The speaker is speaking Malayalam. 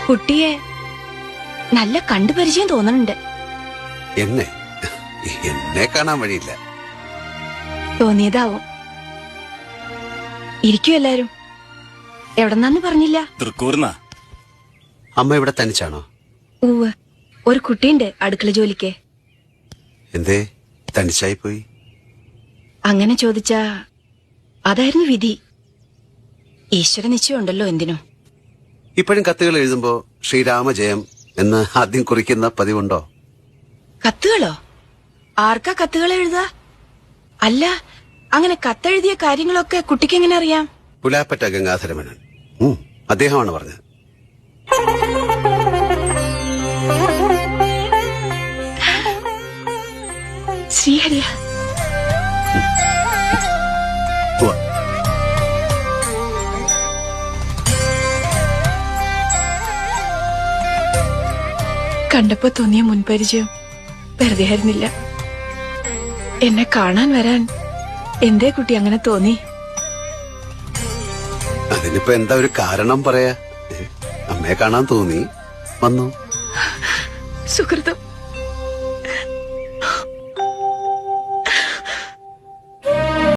കുട്ടിയെ നല്ല കണ്ടുപരിചയം തോന്നുന്നുണ്ട്. എന്നെ കാണാൻ വഴിയില്ല. തോന്നിയതാവും. ഇരിക്കും എല്ലാരും. എവിടെന്നാന്ന് പറഞ്ഞില്ല. തൃക്കൂർന്നാ. അമ്മ ഇവിടെ തനിച്ചാണോ? ഉവ്വ്, ഒരു കുട്ടിയുണ്ട് അടുക്കള ജോലിക്ക്. എന്തേ തനിച്ചായി പോയി? അങ്ങനെ ചോദിച്ചാ അതായിരുന്നു വിധി. ഈശ്വര നിശ്ചയമുണ്ടല്ലോ എന്തിനും. ഇപ്പോഴും കത്തുകൾ എഴുതുമ്പോ ശ്രീരാമജയം എന്ന് ആദ്യം കുറിക്കുന്ന പതിവുണ്ടോ? കത്തുകളോ? ആർക്കാ കത്തുകൾ എഴുതാ? അല്ല, അങ്ങനെ കത്തെഴുതിയ കാര്യങ്ങളൊക്കെ കുട്ടിക്ക് എങ്ങനെ അറിയാം? പുലാപ്പറ്റ ഗംഗാധരമേനോൻ അദ്ദേഹമാണ് പറഞ്ഞത്. ശ്രീഹരിയ. കണ്ടപ്പോ തോന്നിയ മുൻപരിചയം വെറുതെ ആയിരുന്നില്ല. എന്നെ കാണാൻ വരാൻ എന്തേ കുട്ടി അങ്ങനെ തോന്നി? അതിനിപ്പോ എന്താ ഒരു കാരണം പറയാ? അമ്മയെ കാണാൻ തോന്നി, വന്നു. സുഹൃതം.